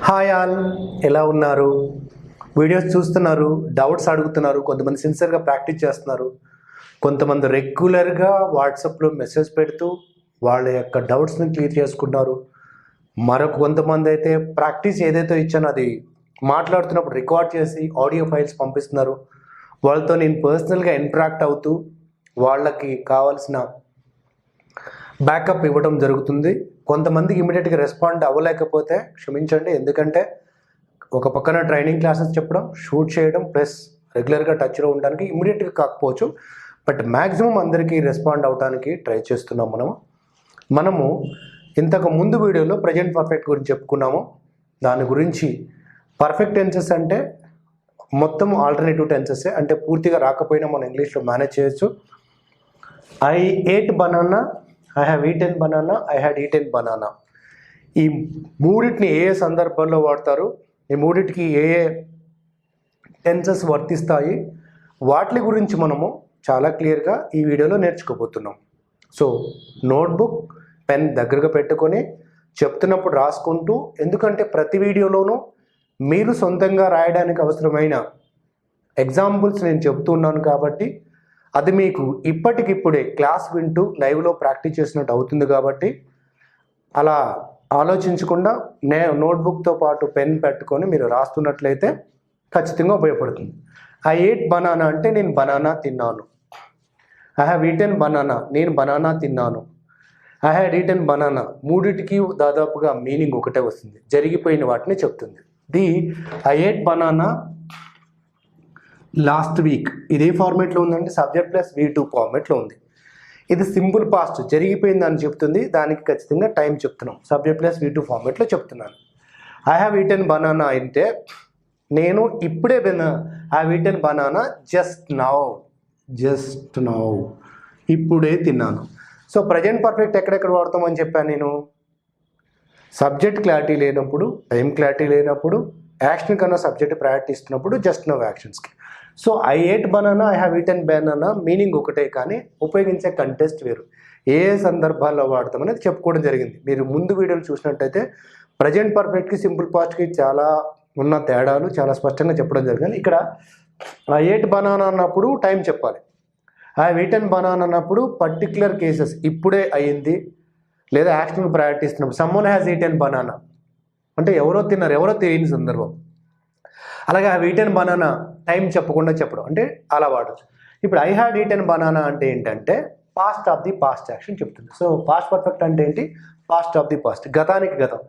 Hi all, ఎలా ఉన్నారు? Videos చూస్తున్నారు, డౌట్స్ అడుగుతున్నారు, కొంతమంది సిన్సియర్గా ప్రాక్టీస్ చేస్తున్నారు, కొంతమంది రెగ్యులర్గా వాట్సాప్లో మెసేజ్ పెడుతూ వాళ్ళ యొక్క డౌట్స్ని క్లియర్ చేసుకుంటున్నారు. మరొక కొంతమంది అయితే ప్రాక్టీస్ ఏదైతే ఇచ్చానో అది మాట్లాడుతున్నప్పుడు రికార్డ్ చేసి ఆడియో ఫైల్స్ పంపిస్తున్నారు. వాళ్ళతో నేను పర్సనల్గా ఇంటరాక్ట్ అవుతూ వాళ్ళకి కావాల్సిన బ్యాకప్ ఇవ్వడం జరుగుతుంది. కొంతమందికి ఇమీడియట్గా రెస్పాండ్ అవ్వలేకపోతే క్షమించండి, ఎందుకంటే ఒక పక్కన ట్రైనింగ్ క్లాసెస్ చెప్పడం, షూట్ చేయడం, ప్లస్ రెగ్యులర్గా టచ్లో ఉండడానికి ఇమీడియట్గా కాకపోవచ్చు, బట్ మ్యాక్సిమం అందరికీ రెస్పాండ్ అవడానికి ట్రై చేస్తున్నాం. మనము ఇంతకు ముందు వీడియోలో ప్రజెంట్ పర్ఫెక్ట్ గురించి చెప్పుకున్నాము. దాని గురించి పర్ఫెక్ట్ టెన్సెస్ అంటే మొత్తం ఆల్టర్నేటివ్ టెన్సెస్, అంటే పూర్తిగా రాకపోయినా మనం ఇంగ్లీష్లో మేనేజ్ చేయొచ్చు. I ate banana, I have eaten banana, I had eaten banana. ఈ మూడింటిని ఏ ఏ సందర్భాల్లో వాడతారు, ఈ మూడింటికి ఏ ఏ టెన్సెస్ వర్తిస్తాయి, వాటి గురించి మనము చాలా క్లియర్గా ఈ వీడియోలో నేర్చుకోబోతున్నాం. సో నోట్బుక్, పెన్ దగ్గరగా పెట్టుకొని చెప్తున్నప్పుడు రాసుకుంటూ, ఎందుకంటే ప్రతి వీడియోలోనూ మీరు సొంతంగా రాయడానికి అవసరమైన ఎగ్జాంపుల్స్ నేను చెప్తున్నాను కాబట్టి అది మీకు ఇప్పటికిప్పుడే క్లాస్ వింటూ లైవ్లో ప్రాక్టీస్ చేసినట్టు అవుతుంది. కాబట్టి అలా ఆలోచించకుండా నోట్బుక్తో పాటు పెన్ పెట్టుకొని మీరు రాస్తున్నట్లయితే ఖచ్చితంగా ఉపయోగపడుతుంది. ఐ ఏట్ బనానా అంటే నేను బనానా తిన్నాను. ఐ హ్యావ్ ఈటెన్ బనానా, నేను బనానా తిన్నాను. ఐ హ్యాడ్ ఈటెన్ బనానా, మూడింటికి దాదాపుగా మీనింగ్ ఒకటే వస్తుంది, జరిగిపోయిన వాటిని చెప్తుంది. I ate banana last week ఇదే ఫార్మేట్లో ఉందండి, సబ్జెక్ట్ ప్లస్ V2 ఫార్మేట్లో ఉంది. ఇది సింపుల్ పాస్ట్, జరిగిపోయింది అని చెప్తుంది, దానికి ఖచ్చితంగా టైం చెప్తున్నాం. సబ్జెక్ట్ ప్లస్ V2 ఫార్మేట్లో చెప్తున్నాను. ఐ హ్యావ్ ఈటెన్ బనానా అంటే నేను ఇప్పుడే I have eaten banana just now, ఇప్పుడే తిన్నాను. సో ప్రజెంట్ పర్ఫెక్ట్ ఎక్కడెక్కడ వాడతామని చెప్పాను నేను. సబ్జెక్ట్ క్లారిటీ లేనప్పుడు, టైం క్లారిటీ లేనప్పుడు, యాక్షన్ కన్నా సబ్జెక్ట్ ప్రయారిటీ ఇస్తున్నప్పుడు, జస్ట్ నౌ యాక్షన్స్కి. So I ate banana, I have eaten banana meaning ఒకటే, కానీ ఉపయోగించే కంటెస్ట్ వేరు. ఏ సందర్భాల్లో వాడతామనేది చెప్పుకోవడం జరిగింది. మీరు ముందు వీడియోలు చూసినట్టయితే ప్రజెంట్ పర్ఫెక్ట్కి సింపుల్ పాస్ట్కి చాలా ఉన్న తేడాలు చాలా స్పష్టంగా చెప్పడం జరిగింది. ఇక్కడ ఐ ఏట్ బనానా అన్నప్పుడు టైం చెప్పాలి. ఐ హ్యావ్ ఈటెన్ బనానా అన్నప్పుడు పర్టిక్యులర్ కేసెస్, ఇప్పుడే అయ్యింది లేదా యాక్షన్ ప్రయారిటీ ఇస్తున్నప్పుడు. సమ్మన్ హ్యాస్ ఈటెన్ బనానా అంటే ఎవరో తిన్నారు, ఎవరో తెలియని సందర్భం. అలాగే I have eaten banana time చెప్పకుండా చెప్పడం, అంటే అలా వాడచ్చు. ఇప్పుడు ఐ హ్యాడ్ ఈటెన్ బనానా అంటే ఏంటంటే past of the past action చెప్తుంది. సో పాస్ట్ పర్ఫెక్ట్ అంటే ఏంటి? పాస్ట్ ఆఫ్ ది పాస్ట్, గతానికి గతం.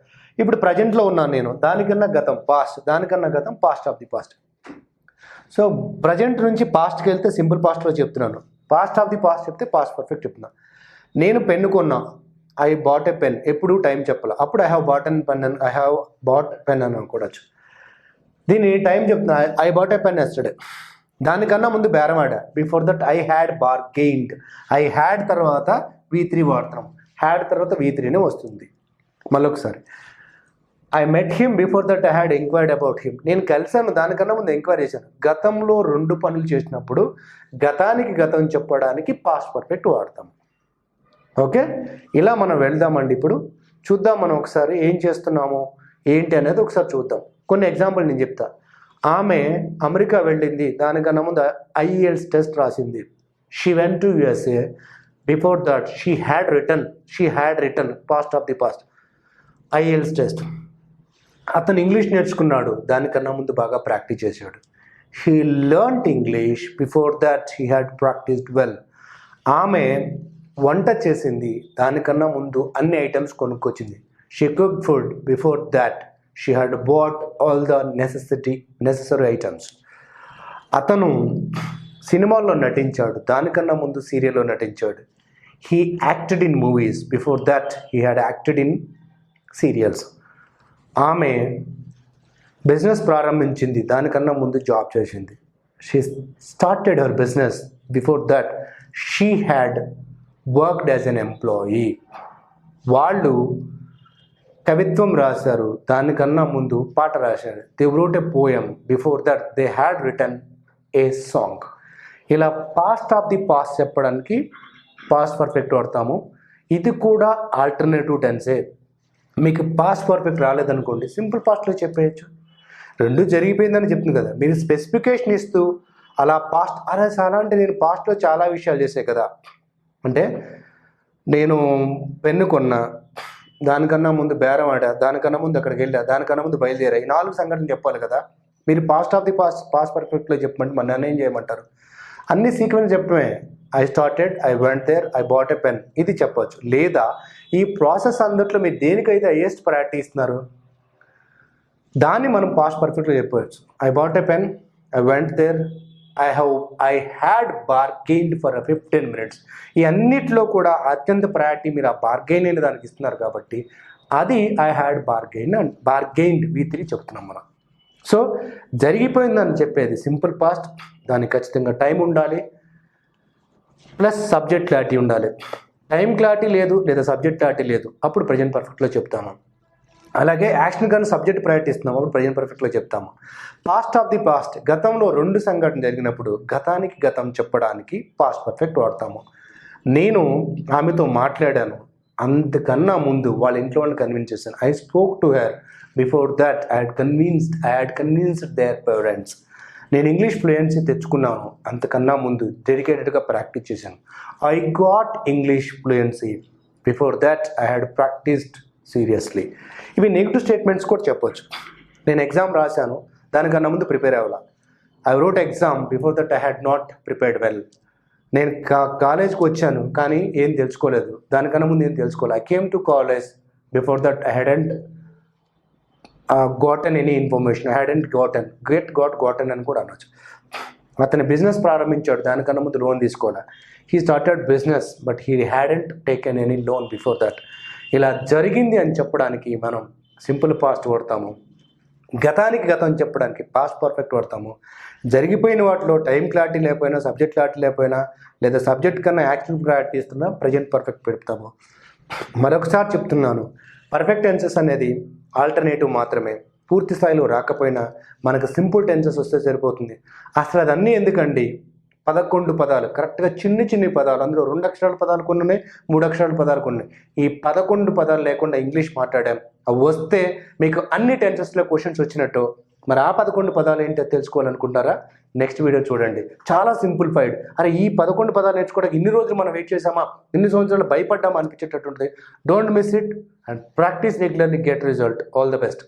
ఇప్పుడు ప్రజెంట్లో ఉన్నాను నేను, దానికన్నా గతం పాస్ట్, దానికన్నా గతం past of the past. So present నుంచి పాస్ట్కి వెళ్తే సింపుల్ పాస్ట్లో చెప్తున్నాను, పాస్ట్ ఆఫ్ ది పాస్ట్ చెప్తే పాస్ట్ పర్ఫెక్ట్ చెప్తున్నా. నేను పెన్ను కొన్నా, ఐ బాట్ ఎ పెన్, ఎప్పుడు టైం చెప్పాలి, అప్పుడు I have bought an pen, I have bought pen అని అనుకోవచ్చు. దీని టైం చెప్తున్నా, I bought a pen yesterday, దానికన్నా ముందు బేరం ఆడా, before that I had bargained. I had తర్వాత V3 వాడతాం, హ్యాడ్ తర్వాత V3నే వస్తుంది. మళ్ళొకసారి I met him, before that I had enquired about him, నేను కలిసాను, దానికన్నా ముందు ఎంక్వైరీ చేశాను. గతంలో రెండు పనులు చేసినప్పుడు గతానికి గతం చెప్పడానికి పాస్ట్ పర్ఫెక్ట్ వాడతాం. ఓకే, ఇలా మనం వెళ్దామండి. ఇప్పుడు చూద్దాం మనం ఒకసారి ఏం చేస్తున్నాము ఏంటి అనేది ఒకసారి చూద్దాం. కొన్ని ఎగ్జాంపుల్ నేను చెప్తా. ఆమె అమెరికా వెళ్ళింది, దానికన్నా ముందు IELTS టెస్ట్ రాసింది. She went to USA, before that she had return past of the past IELTS test. అతను ఇంగ్లీష్ నేర్చుకున్నాడు, దానికన్నా ముందు బాగా ప్రాక్టీస్ చేశాడు. He learned English, before that he had practised well. ఆమె వంట చేసింది, దానికన్నా ముందు అన్ని ఐటమ్స్ కొనుక్కొచ్చింది. She cooked food, before that she had bought all the necessary items. అతను సినిమాల్లో నటించాడు, దానికన్నా ముందు సీరియల్లో నటించాడు. He acted in movies, before that he had acted in serials. ఆమె బిజినెస్ ప్రారంభించింది, దానికన్నా ముందు జాబ్ చేసింది. She started her business, before that she had worked as an employee. వాళ్ళు కవిత్వం రాశారు, దానికన్నా ముందు పాట రాశారు. They wrote a poem, before that they had written a song. ఇలా పాస్ట్ ఆఫ్ ది పాస్ట్ చెప్పడానికి పాస్ట్ పర్ఫెక్ట్ వాడతాము. ఇది కూడా ఆల్టర్నేటివ్ టెన్సే. మీకు పాస్ట్ పర్ఫెక్ట్ రాలేదనుకోండి సింపుల్ పాస్ట్లో చెప్పేయచ్చు. రెండు జరిగిపోయిందని చెప్తుంది కదా, మీరు స్పెసిఫికేషన్ ఇస్తూ అలా పాస్ట్ అలా చాలా అంటే నేను పాస్ట్లో చాలా విషయాలు చేసే కదా, అంటే నేను పెన్ను కొన్నా, దానికన్నా ముందు బేరం ఆడా, దానికన్నా ముందు అక్కడికి వెళ్ళా, దానికన్నా ముందు బయలుదేరా, ఈ 4 సంఘటనలు చెప్పాలి కదా. మీరు పాస్ట్ ఆఫ్ ది పాస్ట్ పర్ఫెక్ట్లో చెప్పమంటే మన నన్ను ఏం చేయమంటారు? అన్ని సీక్వెన్స్ చెప్పడమే. I started, I went there, I bought a pen, ఇది చెప్పవచ్చు. లేదా ఈ ప్రాసెస్ అందట్లో మీరు దేనికైతే హైయెస్ట్ ప్రయారిటీ ఇస్తున్నారు దాన్ని మనం పాస్ట్ పర్ఫెక్ట్లో చెప్పవచ్చు. I bought a pen, I went there, I had bargained for 15 minutes. ఈ అన్నిట్లో కూడా అత్యంత ప్రయారిటీ మీరు ఆ బార్గెయిన్ అనే దానికి ఇస్తున్నారు కాబట్టి అది ఐ హ్యాడ్ బార్గెయిన్డ్ V3 చెప్తున్నాం మనం. సో జరిగిపోయిందని చెప్పేది సింపుల్ పాస్ట్, దానికి ఖచ్చితంగా టైం ఉండాలి ప్లస్ సబ్జెక్ట్ క్లారిటీ ఉండాలి. టైం క్లారిటీ లేదు లేదా సబ్జెక్ట్ క్లారిటీ లేదు అప్పుడు ప్రజెంట్ పర్ఫెక్ట్లో చెప్తాము. అలాగే యాక్షన్ కానీ సబ్జెక్ట్ ప్రయారిటీ ఇస్తున్నాము అప్పుడు ప్రజెంట్ పర్ఫెక్ట్లో చెప్తాము. పాస్ట్ ఆఫ్ ది పాస్ట్, గతంలో 2 సంఘటనలు జరిగినప్పుడు గతానికి గతం చెప్పడానికి పాస్ట్ పర్ఫెక్ట్ వాడతాము. నేను ఆమెతో మాట్లాడాను, అంతకన్నా ముందు వాళ్ళ ఇంట్లో వాళ్ళని కన్విన్స్ చేశాను. I spoke to her before that I had convinced their parents. నేను ఇంగ్లీష్ ఫ్లూయెన్సీ తెచ్చుకున్నాను, అంతకన్నా ముందు డెడికేటెడ్గా ప్రాక్టీస్ చేశాను. I got English fluency before that I had practised seriously. ఇవి నెగిటివ్ స్టేట్మెంట్స్ కూడా చెప్పొచ్చు. నేను ఎగ్జామ్ రాశాను, దానికన్నా ముందు ప్రిపేర్ అవ్వాలా. I wrote exam before that I had not prepared well. నేను కాలేజ్కి వచ్చాను కానీ ఏం తెలుసుకోలేదు, దానికన్నా ముందు ఏం తెలుసుకోవాలి. I came to college before that I hadn't గాటన్ any information, I hadn't గాటన్ అని కూడా అనొచ్చు. అతను బిజినెస్ ప్రారంభించాడు, దానికన్నా ముందు లోన్ తీసుకోవాలి. He started business but he hadn't taken any loan before that. ఇలా జరిగింది అని చెప్పడానికి మనం సింపుల్ పాస్ట్ వాడతాము. గతానికి గతం చెప్పడానికి పాస్ట్ పర్ఫెక్ట్ వాడతాము. జరిగిపోయిన వాటిలో టైం క్లారిటీ లేకపోయినా, సబ్జెక్ట్ క్లారిటీ లేకపోయినా, లేదా సబ్జెక్ట్ కన్నా యాక్షన్ క్లారిటీ ఇస్తున్నా ప్రజెంట్ పర్ఫెక్ట్ పెడతాము. మరొకసారి చెప్తున్నాను, పర్ఫెక్ట్ టెన్సెస్ అనేది ఆల్టర్నేటివ్ మాత్రమే. పూర్తి స్థాయిలో రాకపోయినా మనకు సింపుల్ టెన్సెస్ వస్తే సరిపోతుంది. అసలు అదన్నీ ఎందుకండి, 11 పదాలు కరెక్ట్గా చిన్ని పదాలు, అందులో 2 అక్షరాల పదాలు కొన్ని ఉన్నాయి, 3 అక్షరాల పదాలు కొన్ని ఉన్నాయి. ఈ 11 పదాలు లేకుండా ఇంగ్లీష్ మాట్లాడాం, అవి వస్తే మీకు అన్ని టెన్సెస్లో క్వశ్చన్స్ వచ్చినట్టు. మరి ఆ 11 పదాలు ఏంటో తెలుసుకోవాలనుకుంటారా? నెక్స్ట్ వీడియో చూడండి, చాలా సింప్లిఫైడ్. అరే ఈ 11 పదాలు నేర్చుకోవడానికి ఇన్ని రోజులు మనం వెయిట్ చేసామా, ఇన్ని సంవత్సరాలు భయపడ్డామా అనిపించేటట్టు ఉంటుంది. Don't miss it and practice regularly, get result. All the best.